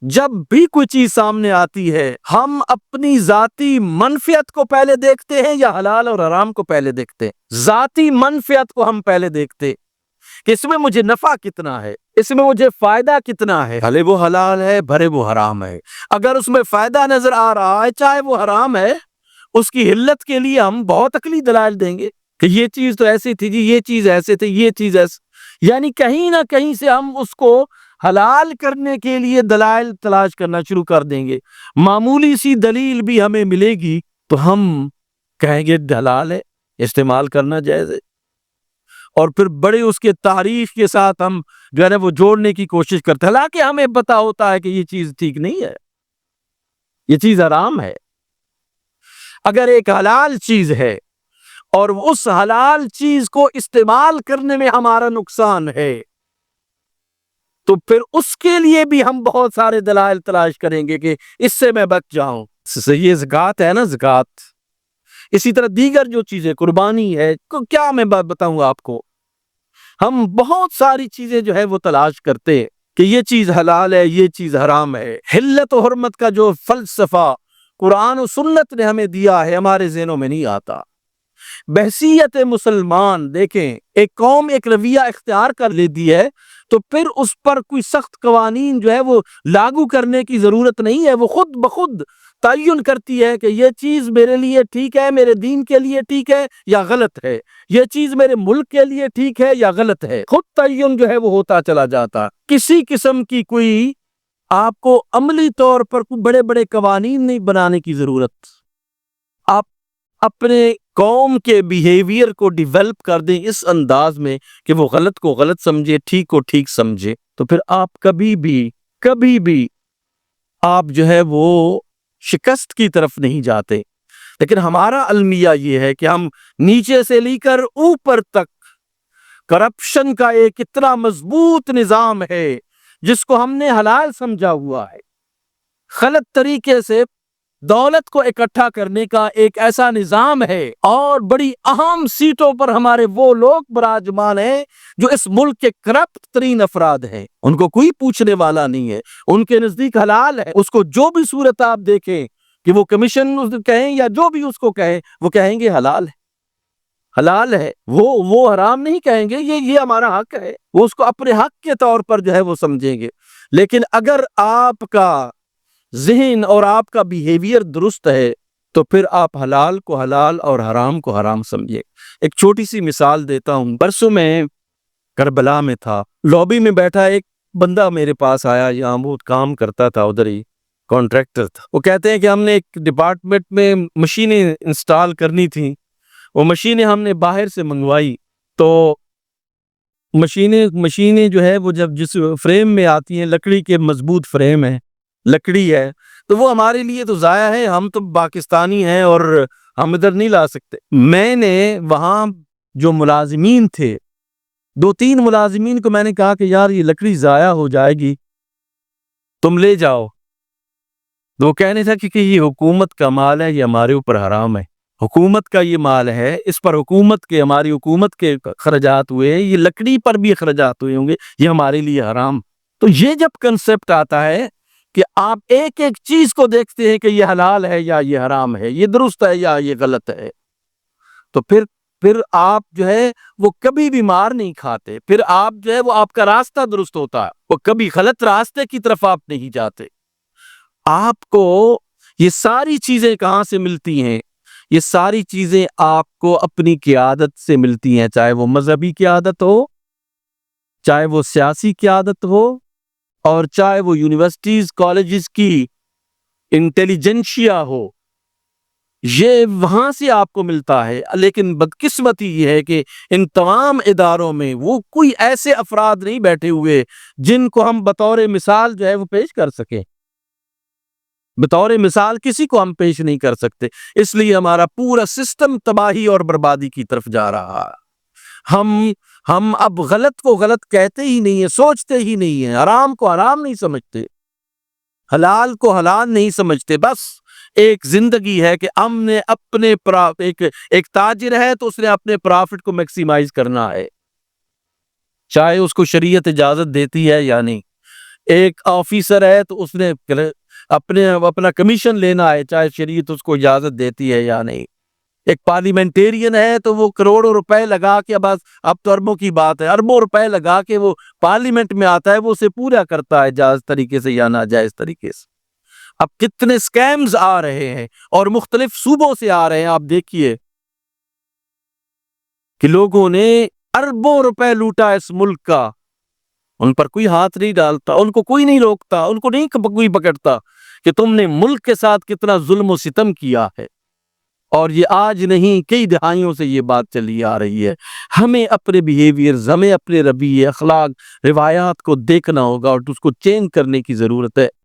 جب بھی کوئی چیز سامنے آتی ہے ہم اپنی ذاتی منفعت کو پہلے دیکھتے ہیں یا حلال اور حرام کو پہلے دیکھتے ہیں؟ ذاتی منفعت کو ہم پہلے دیکھتے ہیں کہ اس میں مجھے نفع کتنا ہے، اس میں مجھے فائدہ کتنا ہے، بھلے وہ حلال ہے بھلے وہ حرام ہے۔ اگر اس میں فائدہ نظر آ رہا ہے چاہے وہ حرام ہے، اس کی حلت کے لیے ہم بہت عقلی دلائل دیں گے کہ یہ چیز تو ایسی تھی جی، یہ چیز ایسے تھی، یہ چیز ایسے، یعنی کہیں نہ کہیں سے ہم اس کو حلال کرنے کے لیے دلائل تلاش کرنا شروع کر دیں گے۔ معمولی سی دلیل بھی ہمیں ملے گی تو ہم کہیں گے حلال ہے، استعمال کرنا جائز ہے، اور پھر بڑے اس کے تاریخ کے ساتھ ہم جو ہے نا وہ جوڑنے کی کوشش کرتے ہیں، حالانکہ ہمیں پتا ہوتا ہے کہ یہ چیز ٹھیک نہیں ہے، یہ چیز حرام ہے۔ اگر ایک حلال چیز ہے اور اس حلال چیز کو استعمال کرنے میں ہمارا نقصان ہے تو پھر اس کے لیے بھی ہم بہت سارے دلائل تلاش کریں گے کہ اس سے میں بچ جاؤں۔ یہ زکوٰۃ ہے نا، زکوٰۃ، اسی طرح دیگر جو چیزیں، قربانی ہے، کیا میں بات بتاؤں آپ کو، ہم بہت ساری چیزیں جو ہے وہ تلاش کرتے ہیں کہ یہ چیز حلال ہے، یہ چیز حرام ہے۔ حلت و حرمت کا جو فلسفہ قرآن و سنت نے ہمیں دیا ہے ہمارے ذہنوں میں نہیں آتا۔ بحیثیت مسلمان دیکھیں، ایک قوم ایک رویہ اختیار کر لیتی ہے تو پھر اس پر کوئی سخت قوانین جو ہے وہ لاگو کرنے کی ضرورت نہیں ہے، وہ خود بخود تعین کرتی ہے کہ یہ چیز میرے لیے ٹھیک ہے، میرے دین کے لیے ٹھیک ہے یا غلط ہے، یہ چیز میرے ملک کے لیے ٹھیک ہے یا غلط ہے، خود تعین جو ہے وہ ہوتا چلا جاتا۔ کسی قسم کی کوئی آپ کو عملی طور پر کوئی بڑے بڑے قوانین نہیں بنانے کی ضرورت۔ آپ اپنے قوم کے بیہیویئر کو ڈیولپ کر دیں اس انداز میں کہ وہ غلط کو غلط سمجھے، ٹھیک کو ٹھیک سمجھے، تو پھر آپ کبھی بھی آپ جو ہے وہ شکست کی طرف نہیں جاتے۔ لیکن ہمارا المیہ یہ ہے کہ ہم نیچے سے لے کر اوپر تک کرپشن کا ایک اتنا مضبوط نظام ہے جس کو ہم نے حلال سمجھا ہوا ہے، غلط طریقے سے دولت کو اکٹھا کرنے کا ایک ایسا نظام ہے، اور بڑی اہم سیٹوں پر ہمارے وہ لوگ براجمان ہیں جو اس ملک کے کرپٹ ترین افراد ہیں، ان کو کوئی پوچھنے والا نہیں ہے، ان کے نزدیک حلال ہے، اس کو جو بھی صورت آپ دیکھیں کہ وہ کمیشن کہیں یا جو بھی اس کو کہیں، وہ کہیں گے حلال ہے، حلال ہے، وہ حرام نہیں کہیں گے، یہ ہمارا حق ہے، وہ اس کو اپنے حق کے طور پر جو ہے وہ سمجھیں گے۔ لیکن اگر آپ کا ذہن اور آپ کا بیہیویئر درست ہے تو پھر آپ حلال کو حلال اور حرام کو حرام سمجھے۔ ایک چھوٹی سی مثال دیتا ہوں، پرسوں میں کربلا میں تھا، لابی میں بیٹھا ایک بندہ میرے پاس آیا، یہاں وہ کام کرتا تھا، ادھر ہی کانٹریکٹر تھا۔ وہ کہتے ہیں کہ ہم نے ایک ڈپارٹمنٹ میں مشینیں انسٹال کرنی تھیں، وہ مشینیں ہم نے باہر سے منگوائی، تو مشینیں جو ہے وہ جب جس فریم میں آتی ہیں، لکڑی کے مضبوط فریم ہے، لکڑی ہے، تو وہ ہمارے لیے تو ضائع ہے، ہم تو پاکستانی ہیں اور ہم ادھر نہیں لا سکتے۔ میں نے وہاں جو ملازمین تھے، 2-3 ملازمین کو میں نے کہا کہ یار یہ لکڑی ضائع ہو جائے گی، تم لے جاؤ۔ تو وہ کہنے تھا کہ یہ حکومت کا مال ہے، یہ ہمارے اوپر حرام ہے، حکومت کا یہ مال ہے، اس پر ہماری حکومت کے اخراجات ہوئے، یہ لکڑی پر بھی اخراجات ہوئے ہوں گے، یہ ہمارے لیے حرام۔ تو یہ جب کنسپٹ آتا ہے کہ آپ ایک ایک چیز کو دیکھتے ہیں کہ یہ حلال ہے یا یہ حرام ہے، یہ درست ہے یا یہ غلط ہے، تو پھر آپ جو ہے وہ کبھی بھی مار نہیں کھاتے، پھر آپ جو ہے وہ آپ کا راستہ درست ہوتا ہے، وہ کبھی غلط راستے کی طرف آپ نہیں جاتے۔ آپ کو یہ ساری چیزیں کہاں سے ملتی ہیں؟ یہ ساری چیزیں آپ کو اپنی قیادت سے ملتی ہیں، چاہے وہ مذہبی قیادت ہو، چاہے وہ سیاسی قیادت ہو، اور چاہے وہ یونیورسٹیز کالجز کی انٹیلیجنشیا ہو، یہ وہاں سے آپ کو ملتا ہے۔ لیکن بدقسمتی یہ ہے کہ ان تمام اداروں میں وہ کوئی ایسے افراد نہیں بیٹھے ہوئے جن کو ہم بطور مثال جو ہے وہ پیش کر سکیں، بطور مثال کسی کو ہم پیش نہیں کر سکتے، اس لیے ہمارا پورا سسٹم تباہی اور بربادی کی طرف جا رہا ہے۔ ہم اب غلط کو غلط کہتے ہی نہیں ہیں، سوچتے ہی نہیں ہیں، حرام کو حرام نہیں سمجھتے، حلال کو حلال نہیں سمجھتے، بس ایک زندگی ہے کہ ہم نے اپنے ایک تاجر ہے تو اس نے اپنے پرافٹ کو میکسیمائز کرنا ہے، چاہے اس کو شریعت اجازت دیتی ہے یا نہیں۔ ایک آفیسر ہے تو اس نے اپنا کمیشن لینا ہے، چاہے شریعت اس کو اجازت دیتی ہے یا نہیں۔ ایک پارلیمنٹیرین ہے تو وہ کروڑوں روپے لگا کے، اب تو اربوں کی بات ہے، اربوں روپے لگا کے وہ پارلیمنٹ میں آتا ہے، وہ اسے پورا کرتا ہے جائز طریقے سے یا ناجائز طریقے سے۔ اب کتنے سکیمز آ رہے ہیں اور مختلف صوبوں سے آ رہے ہیں، آپ دیکھیے کہ لوگوں نے اربوں روپے لوٹا اس ملک کا، ان پر کوئی ہاتھ نہیں ڈالتا، ان کو کوئی نہیں روکتا، ان کو نہیں کوئی پکڑتا کہ تم نے ملک کے ساتھ کتنا ظلم و ستم کیا ہے۔ اور یہ آج نہیں، کئی دہائیوں سے یہ بات چلی آ رہی ہے۔ ہمیں اپنے بیہیویئرز، ہمیں اپنے رویے، اخلاق، روایات کو دیکھنا ہوگا اور اس کو چینج کرنے کی ضرورت ہے۔